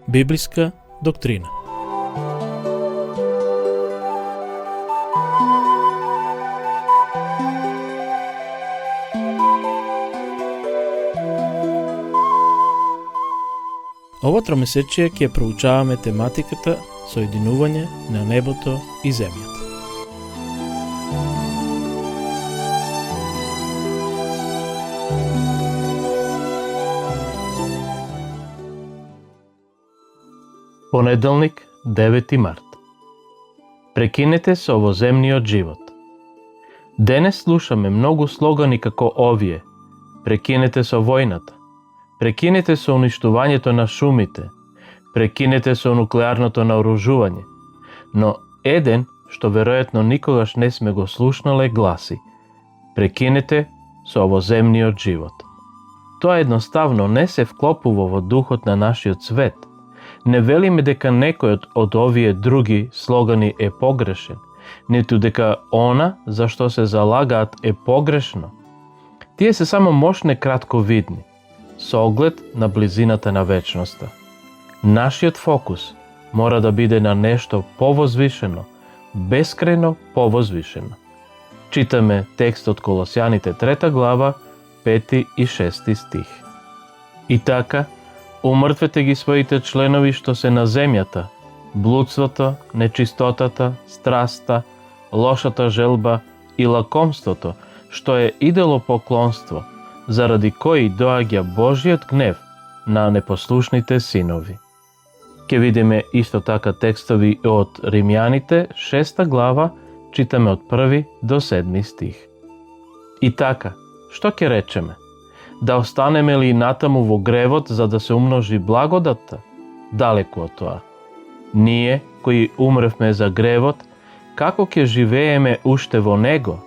Библиска доктрина. Ово тромесечие ќе проучаваме тематиката соединување на небото и земјата. Понеделник, 9 март. Прекинете со овоземниот живот. Денес слушаме многу слогани како овие: прекинете со војната, прекинете со уништувањето на шумите, прекинете со нуклеарното наоружување. Но еден, што веројатно никогаш не сме го слушнале, гласи: прекинете со овоземниот живот. Тоа едноставно не се вклопува во духот на нашиот свет. Не велиме дека некој од овие други слогани е погрешен, ниту дека она за што се залагаат е погрешно. Тие се само мощне кратковидни, со оглед на близината на вечноста. Нашиот фокус мора да биде на нешто повозвишено, бескрајно повозвишено. Читаме текст од Колосјаните 3 глава, 5 и 6 стих. И така, умртвете ги своите членови што се на земјата: блудството, нечистотата, страста, лошата желба и лакомството, што е идолопоклонство, заради кои доаѓа Божиот гнев на непослушните синови. Ке видиме исто така текстови од Римјаните 6 глава, читаме од 1 до 7 стих. И така, што ќе речеме? Да останеме ли натаму во гревот за да се умножи благодатта? Далеку од тоа. Ние, кои умревме за гревот, како ќе живееме уште во него?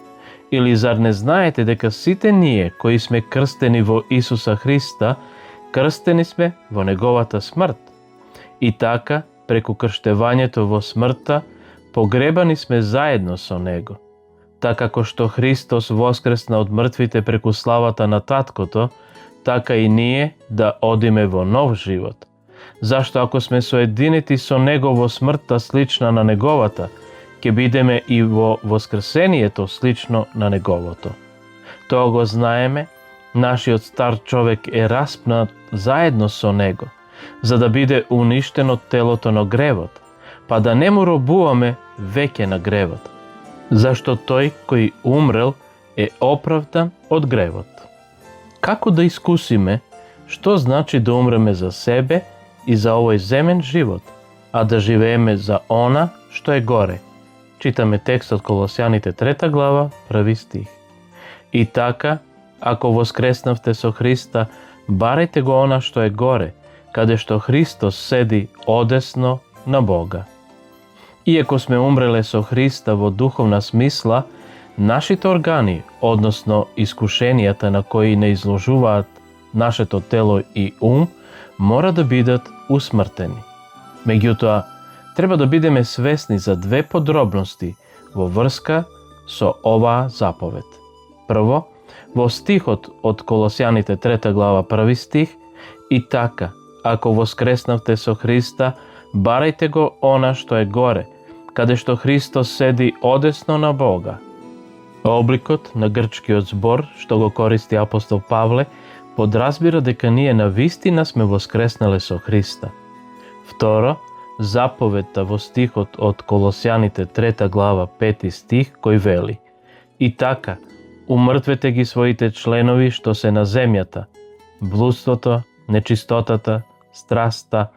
Или зар не знаете дека сите ние, кои сме крстени во Исуса Христа, крстени сме во неговата смрт? И така, преку крштевањето во смртта, погребани сме заедно со него. Така како што Христос воскресна од мртвите преку славата на Таткото, така и ние да одиме во нов живот. Зашто ако сме соединети со него во смртта слична на неговата, ќе бидеме и во воскресението слично на неговото. Тоа го знаеме, нашиот стар човек е распнат заедно со него, за да биде уништено телото на гревот, па да не му робуваме веќе на гревот, зашто тој кој умрел е оправдан од гревот. Како да искусиме што значи да умреме за себе и за овој земен живот, а да живееме за она што е горе? Читаме текст од Колосјаните 3 глава, 1 стих. И така, ако воскреснавте со Христа, барајте го она што е горе, каде што Христос седи одесно на Бога. Иако сме умреле со Христа во духовна смисла, нашите органи, односно искушенијата на кои не изложуваат нашето тело и ум, мора да бидат усмртени. Меѓутоа, треба да бидеме свесни за две подробности во врска со оваа заповед. Прво, во стихот од Колосјаните 3 глава 1 стих: и така, ако воскреснавте со Христа, барајте го она што е горе, каде што Христос седи одесно на Бога. Обликот на грчкиот збор што го користи апостол Павле подразбира дека ние навистина сме воскреснале со Христа. Второ, заповедта во стихот од Колосјаните 3 глава 5 стих кој вели: и така, умртвете ги своите членови што се на земјата: блудството, нечистотата, страста,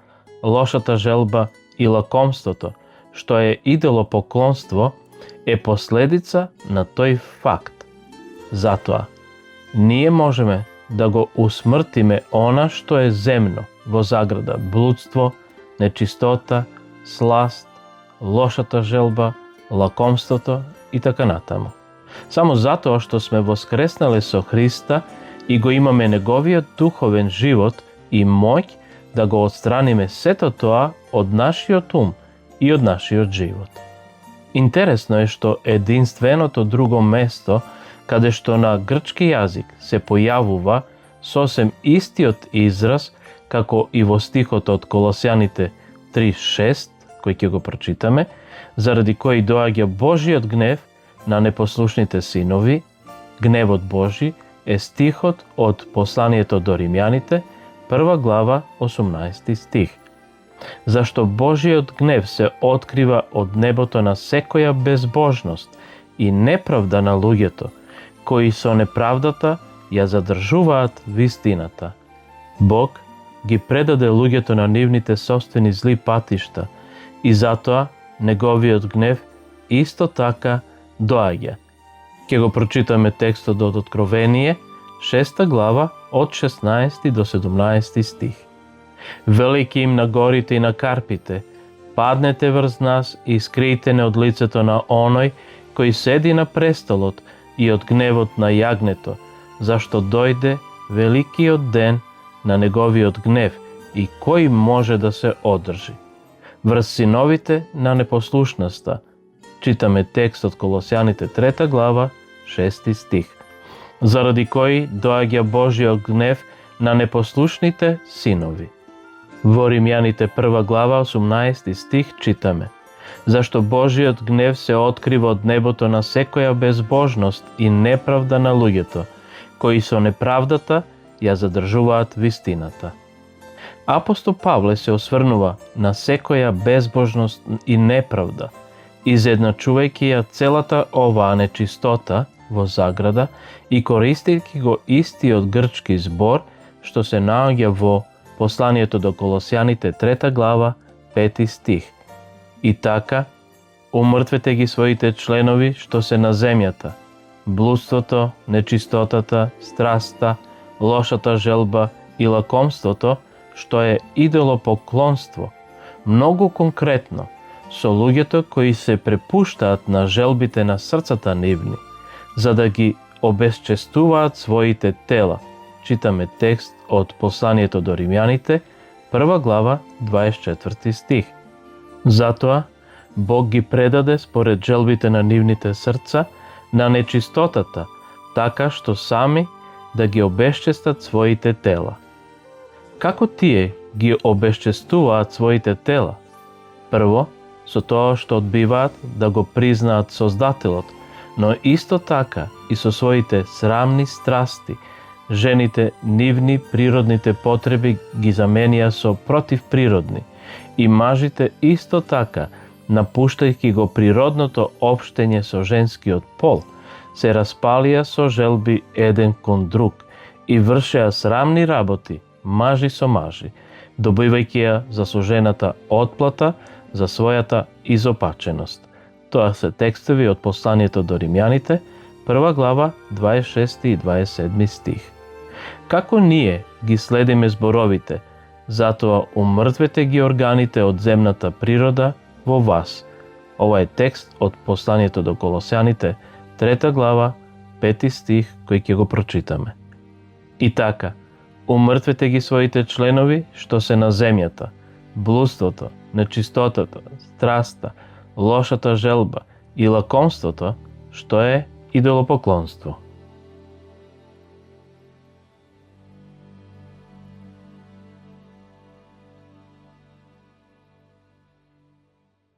лошата желба и лакомството, што е идолопоклонство, е последица на тој факт. Затоа, ние можеме да го усмртиме она што е земно, во заграда блудство, нечистота, сласт, лошата желба, лакомството и така натаму. Само затоа што сме воскреснале со Христа и го имаме неговиот духовен живот и моќ да го отстраниме сето тоа од нашиот ум и од нашиот живот. Интересно е што единственото друго место каде што на грчки јазик се појавува сосем истиот израз како и во стихот од Колосјаните 3:6, кој ќе го прочитаме, заради кој доаѓа Божиот гнев на непослушните синови. Гневот Божи е стихот од посланието до Римјаните, 1 глава, 18 стих. Зашто Божиот гнев се открива од небото на секоја безбожност и неправда на луѓето, кои со неправдата ја задржуваат вистината. Бог ги предаде луѓето на нивните собствени зли патишта и затоа неговиот гнев исто така доаѓа. Ке го прочитаме текстот од Откровение, 6 глава, од 16 до 17 стих. Велики им на горите и на карпите, паднете врз нас и скријте не од лицето на оној кој седи на престолот и од гневот на јагнето, зашто дојде великиот ден на неговиот гнев и кој може да се одржи. Врз синовите на непослушноста, читаме текст од Колосјаните 3 глава, 6 стих. Заради кој доаѓа Божиот гнев на непослушните синови. Во Римјаните 1 глава, 18 стих читаме: зашто Божиот гнев се открива од небото на секоја безбожност и неправда на луѓето, кои со неправдата ја задржуваат вистината. Апостол Павле се осврнува на секоја безбожност и неправда, изедначувајќи ја целата оваа нечистота во заграда и користејќи го истиот грчки збор што се наоѓа во посланието до Колосјаните 3 глава, 5 стих. И така, умртвете ги своите членови што се на земјата, блудството, нечистотата, страста, лошата желба и лакомството, што е идолопоклонство, многу конкретно, со луѓето кои се препуштаат на желбите на срцата нивни, за да ги обесчестуваат своите тела. Читаме текст од посланието до Римјаните, 1 глава, 24 стих. Затоа, Бог ги предаде според желбите на нивните срца на нечистотата, така што сами да ги обесчестат своите тела. Како тие ги обесчестуваат своите тела? Прво, со тоа што одбиваат да го признаат Создателот, но исто така и со своите срамни страсти, жените нивни природните потреби ги заменија со противприродни и мажите исто така, напуштајќи го природното општење со женскиот пол, се распалија со желби еден кон друг и вршеа срамни работи, мажи со мажи, добивајќи ја заслужената отплата за својата изопаченост. Тоа се текстови од посланието до Римјаните, 1 глава, 26 и 27 стих. Како ние ги следиме зборовите, затоа умртвете ги органите од земната природа во вас. Ова е текст од посланието до Колосјаните, 3 глава, 5 стих, кој ќе го прочитаме. И така, умртвете ги своите членови што се на земјата, блудството, нечистотата, страста, лошата желба и лакомството, што е идолопоклонство.